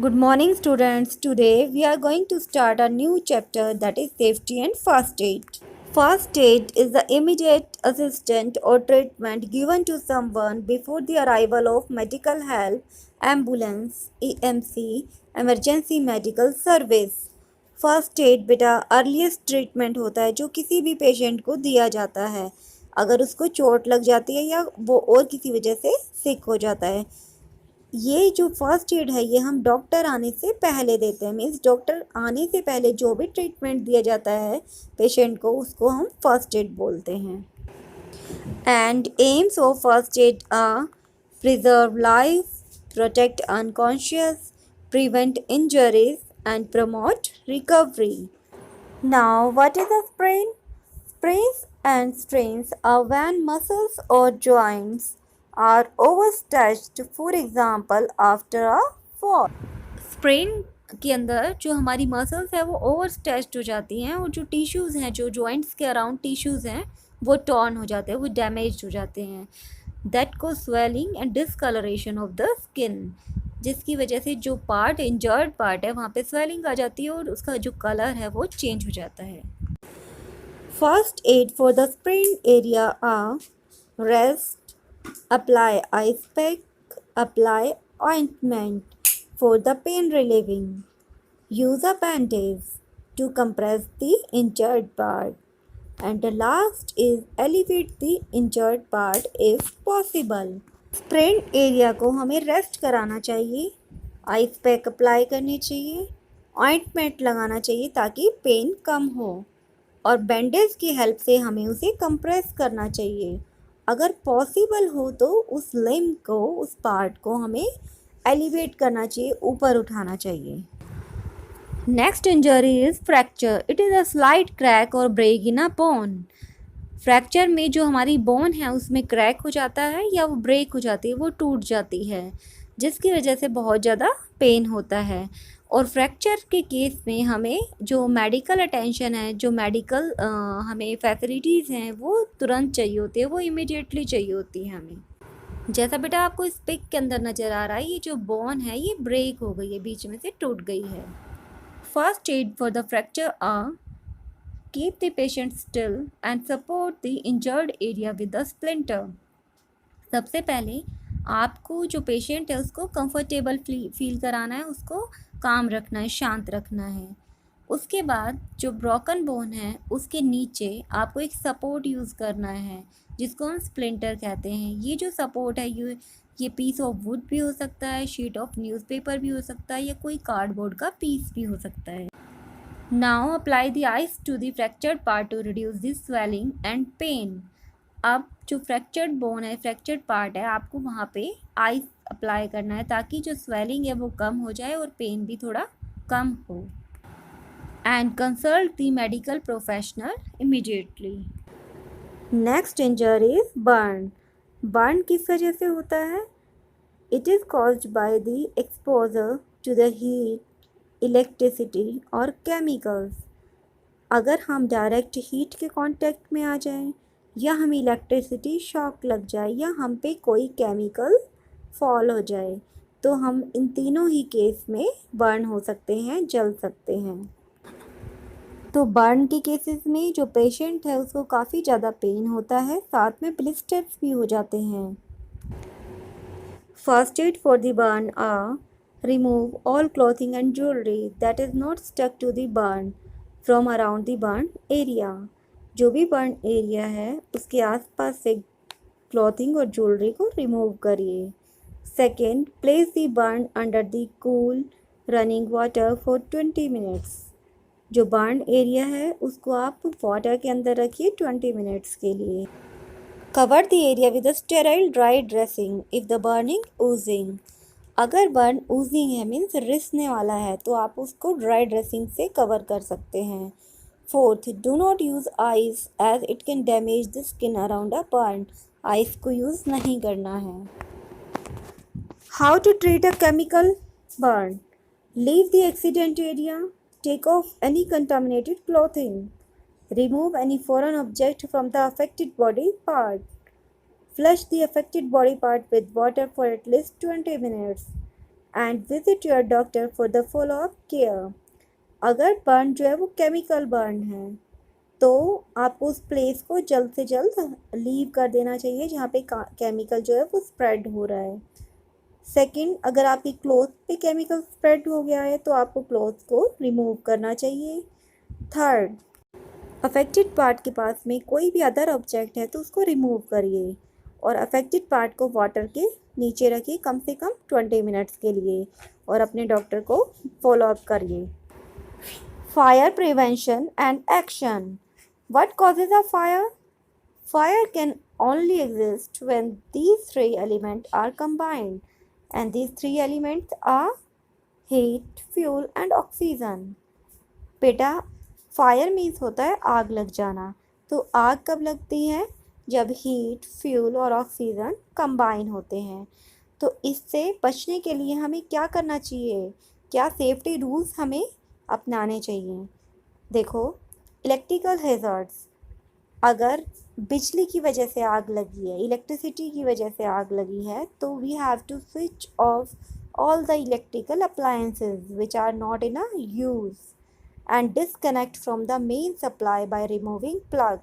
Good morning, students. Today we are going to start a new chapter, that is safety and first aid. First aid is the immediate assistance or treatment given to someone before the arrival of medical help, ambulance, EMC, emergency medical service. First aid बेटा earliest treatment होता है जो किसी भी patient को दिया जाता है अगर उसको चोट लग जाती है या वो और किसी वजह से सिक हो जाता है। ये जो फर्स्ट एड है ये हम डॉक्टर आने से पहले देते हैं। मीन्स डॉक्टर आने से पहले जो भी ट्रीटमेंट दिया जाता है पेशेंट को उसको हम फर्स्ट एड बोलते हैं। And aims of first aid are preserve life, protect unconscious, prevent injuries and promote recovery. Now what is a sprain? Sprains and strains are when muscles or joints are overstretched, for example after a fall. Sprain के अंदर जो हमारी muscles है वो over stretched हो जाती हैं और जो टिश्यूज़ हैं, जो जॉइंट्स के अराउंड टिश्यूज़ हैं वो टॉर्न हो जाते हैं, वो डैमेज हो जाते हैं। दैट को swelling and discolouration of the skin, जिसकी वजह से जो पार्ट इंजर्ड पार्ट है वहाँ पे स्वेलिंग आ जाती है और उसका जो कलर है वो चेंज हो जाता है। First aid for the sprained area are rest, apply ice pack, apply ointment for the pain relieving, use a bandage to compress the injured part, and the last is elevate the injured part if possible. Sprain area को हमें rest कराना चाहिए, ice pack apply करनी चाहिए, ointment लगाना चाहिए ताकि pen कम हो और बैंडेज की हेल्प से हमें उसे कंप्रेस करना चाहिए। अगर पॉसिबल हो तो उस लिम्ब को, उस पार्ट को हमें एलिवेट करना चाहिए, ऊपर उठाना चाहिए। Next injury is fracture. It is a slight crack or break in a bone. Fracture में जो हमारी बोन है उसमें क्रैक हो जाता है या वो ब्रेक हो जाती है, वो टूट जाती है, जिसकी वजह से बहुत ज़्यादा पेन होता है। और फ्रैक्चर के केस में हमें जो मेडिकल अटेंशन है, जो मेडिकल हमें फैसिलिटीज़ हैं वो तुरंत चाहिए होती है, वो इमीडिएटली चाहिए होती है हमें। जैसा बेटा आपको इस पिक के अंदर नज़र आ रहा है, ये जो बोन है ये ब्रेक हो गई है, बीच में से टूट गई है। First aid for the fracture are keep the patient still and support the injured area with a splinter. सबसे पहले आपको जो पेशेंट है उसको कंफर्टेबल फील कराना है, उसको काम रखना है, शांत रखना है। उसके बाद जो ब्रोकन बोन है उसके नीचे आपको एक सपोर्ट यूज़ करना है जिसको हम स्प्लिंटर कहते हैं। ये जो सपोर्ट है ये पीस ऑफ वुड भी हो सकता है, शीट ऑफ न्यूज़पेपर भी हो सकता है या कोई कार्डबोर्ड का पीस भी हो सकता है। Now apply the ice to the fractured part to reduce the swelling and pain. अब जो फ्रैक्चर्ड बोन है, फ्रैक्चर्ड पार्ट है, आपको वहाँ पे आइस अप्लाई करना है ताकि जो स्वेलिंग है वो कम हो जाए और पेन भी थोड़ा कम हो। And consult the medical professional immediately. Next injury is burn. Burn किस वजह से होता है? It is caused by the exposure to the heat, electricity और केमिकल्स। अगर हम डायरेक्ट हीट के कांटेक्ट में आ जाएं या हमें इलेक्ट्रिसिटी शॉक लग जाए या हम पे कोई केमिकल फॉल हो जाए तो हम इन तीनों ही केस में बर्न हो सकते हैं, जल सकते हैं। तो बर्न के केसेस में जो पेशेंट है उसको काफ़ी ज़्यादा पेन होता है, साथ में ब्लिस्टर्स भी हो जाते हैं। First aid for the burn are remove all clothing and jewelry that is not stuck to the burn from around the burn area. जो भी बर्न एरिया है उसके आसपास से क्लॉथिंग और ज्वेलरी को रिमूव करिए। Second, place the burn under the cool running water for 20 minutes. जो बर्न एरिया है उसको आप वाटर के अंदर रखिए 20 मिनट्स के लिए। Cover the area with a sterile dry dressing if the burning Ojing. अगर बर्न ऊजिंग है, मीन्स रिसने वाला है, तो आप उसको ड्राई ड्रेसिंग से कवर कर सकते हैं। Fourth, do not use ice as it can damage the skin around a burn. Ice को यूज़ नहीं करना है। How to treat a chemical burn? Leave the accident area, take off any contaminated clothing, remove any foreign object from the affected body part, flush the affected body part with water for at least 20 minutes. And visit your doctor for the follow up care. अगर burn जो है वो chemical burn है तो आपको उस place को जल्द से जल्द लीव कर देना चाहिए जहाँ पे केमिकल जो है वो स्प्रेड हो रहा है। सेकंड, अगर आपकी क्लोथ पे केमिकल स्प्रेड हो गया है तो आपको क्लोथ को रिमूव करना चाहिए। थर्ड, अफेक्टेड पार्ट के पास में कोई भी अदर ऑब्जेक्ट है तो उसको रिमूव करिए और अफेक्टेड पार्ट को वाटर के नीचे रखिए कम से कम 20 मिनट्स के लिए और अपने डॉक्टर को फॉलो अप करिए। Fire prevention and action. What causes a fire? Fire can only exist when these three elements are combined, and these three elements are heat, fuel, and oxygen. बेटा, fire means होता है आग लग जाना। तो आग कब लगती है? जब हीट, फ्यूल और ऑक्सीजन कंबाइन होते हैं। तो इससे बचने के लिए हमें क्या करना चाहिए? क्या सेफ्टी रूल्स हमें अपनाने चाहिए? देखो, इलेक्ट्रिकल हैज़र्ड्स, अगर बिजली की वजह से आग लगी है, इलेक्ट्रिसिटी की वजह से आग लगी है, तो we have to switch off all the electrical appliances which are not in a use and disconnect from the main supply by removing plug.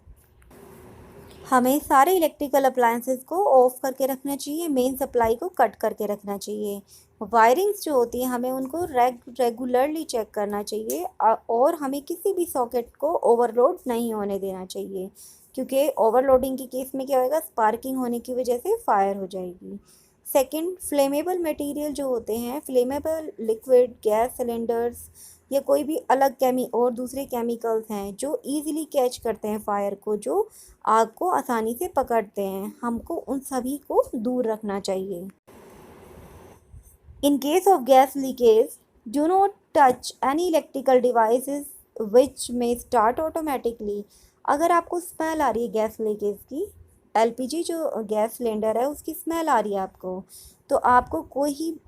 हमें सारे इलेक्ट्रिकल अप्लायंसेस को ऑफ करके रखना चाहिए, मेन सप्लाई को कट करके रखना चाहिए। वायरिंग्स जो होती हैं हमें उनको रेगुलरली चेक करना चाहिए और हमें किसी भी सॉकेट को ओवरलोड नहीं होने देना चाहिए, क्योंकि ओवरलोडिंग के केस में क्या होएगा, स्पार्किंग होने की वजह से फायर हो जाएगी। सेकंड, फ्लेमेबल मटेरियल जो होते हैं, फ्लेमेबल लिक्विड, गैस सिलेंडर्स या कोई भी अलग और दूसरे केमिकल्स हैं जो ईज़िली कैच करते हैं फायर को, जो आग को आसानी से पकड़ते हैं, हमको उन सभी को दूर रखना चाहिए। In case of gas leakage, do not touch any electrical devices which may start automatically. अगर आपको स्मेल आ रही है गैस लीकेज की, एलपीजी जो गैस सिलेंडर है उसकी स्मेल आ रही है आपको, तो आपको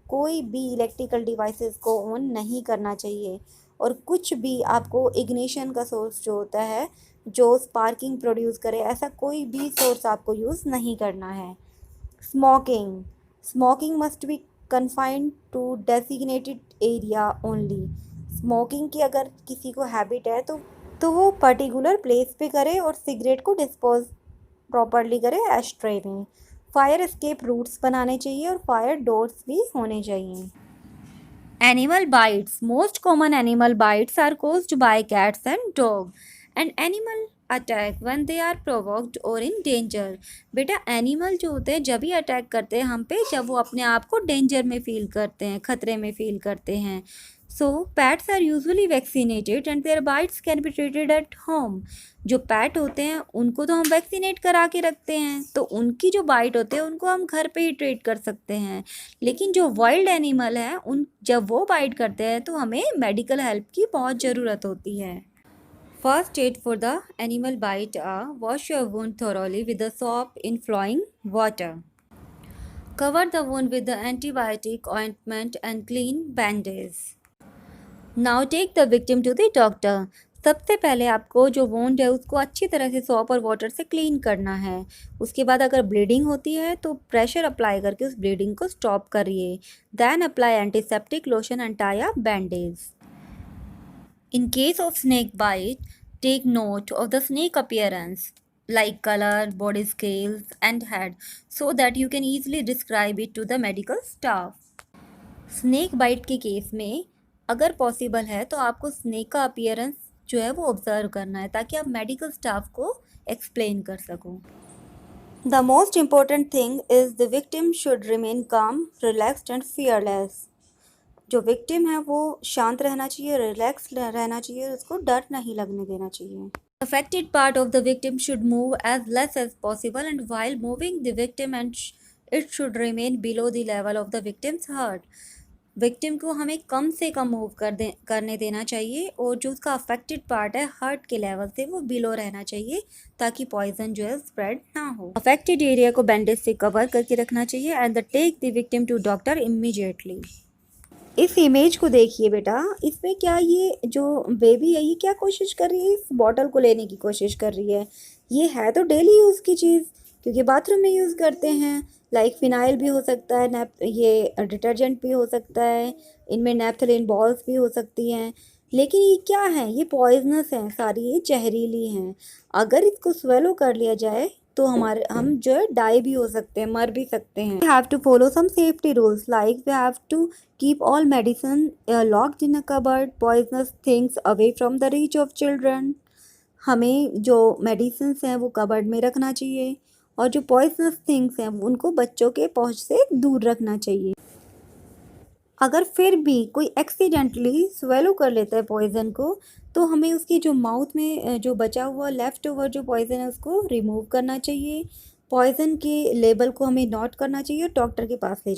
कोई भी इलेक्ट्रिकल डिवाइसेस को ऑन नहीं करना चाहिए और कुछ भी आपको इग्निशन का सोर्स जो होता है जो स्पार्किंग प्रोड्यूस करे, ऐसा कोई भी सोर्स आपको यूज़ नहीं करना है। Smoking, smoking must be confined to designated area only. Smoking की अगर किसी को हैबिट है तो वो पर्टिकुलर प्लेस पे करे और सिगरेट को डिस्पोज प्रॉपरली करे एस्ट्रे में। फायर एस्केप रूट्स बनाने चाहिए और फायर डोर्स भी होने चाहिए। Animal bites. Most common animal bites are caused by cats and dogs. And animal attack when they are provoked or in danger. बेटा, एनिमल जो होते हैं जब ही अटैक करते हैं हम पे जब वो अपने आप को डेंजर में फील करते हैं, खतरे में फील करते हैं। So pets are usually vaccinated and their bites can be treated at home. जो पैट होते हैं उनको तो हम वैक्सीनेट करा के रखते हैं, तो उनकी जो बाइट होते हैं उनको हम घर पे ही ट्रीट कर सकते हैं। लेकिन जो वाइल्ड एनिमल है जब वो बाइट करते हैं तो हमें मेडिकल हेल्प की बहुत ज़रूरत होती है। First aid for the animal bite are wash your wound thoroughly with the soap in flowing water, cover the wound with the antibiotic ointment and clean bandage. Now take the victim to the doctor. सबसे पहले आपको जो wound है उसको अच्छी तरह से shop और वाटर से क्लीन करना है। उसके बाद अगर ब्लीडिंग होती है तो प्रेशर अप्लाई करके उस ब्लीडिंग को स्टॉप करिए। Then apply antiseptic lotion and tie a bandage. In case of snake bite, take note of the snake appearance like color, body scales and head so that you can easily describe it to the medical staff. Snake bite के case में अगर possible है तो आपको snake का appearance जो है वो ऑब्जर्व करना है ताकि आप मेडिकल स्टाफ को एक्सप्लेन कर सको। The most important thing is the victim should remain काम, रिलैक्सड एंड फियरलेस। जो विक्टिम है वो शांत रहना चाहिए, रिलैक्स रहना चाहिए, उसको डर नहीं लगने देना चाहिए। Affected part of the victim should move as less as possible, and while moving the victim it should remain below the level of the victim's heart. Victim को हमें कम से कम मूव करने देना चाहिए और जो उसका अफेक्टेड पार्ट है हार्ट के लेवल से वो बिलो रहना चाहिए ताकि पॉइजन जो है स्प्रेड ना हो। अफेक्टेड एरिया को बैंडेज से कवर करके रखना चाहिए and take the victim to doctor immediately. इस इमेज को देखिए बेटा, इसमें क्या ये जो बेबी है ये क्या कोशिश कर रही है, इस बॉटल को लेने की कोशिश कर रही है। ये है तो डेली यूज़ की चीज़ क्योंकि बाथरूम में यूज़ करते हैं, लाइक फिनाइल भी हो सकता है, ये डिटर्जेंट भी हो सकता है, इनमें नेपथलीन बॉल्स भी हो सकती हैं। लेकिन ये क्या है, ये पॉइजनस हैं सारी, ये जहरीली हैं। अगर इसको स्वेलो कर लिया जाए तो हम जो है डाई भी हो सकते हैं, मर भी सकते हैं। We have to follow some safety rules, like we have to keep all medicine locked in a cupboard, poisonous things away from the reach of children. हमें जो मेडिसिन्स हैं वो कबर्ड में रखना चाहिए, और जो पॉइजनस थिंग्स हैं उनको बच्चों के पहुंच से दूर रखना चाहिए। अगर फिर भी कोई एक्सीडेंटली स्वेलो कर लेता है पॉइज़न को, तो हमें उसकी जो माउथ में जो बचा हुआ लेफ़्ट ओवर जो पॉइज़न है उसको रिमूव करना चाहिए। पॉइज़न के लेबल को हमें नोट करना चाहिए और डॉक्टर के पास ले जाना।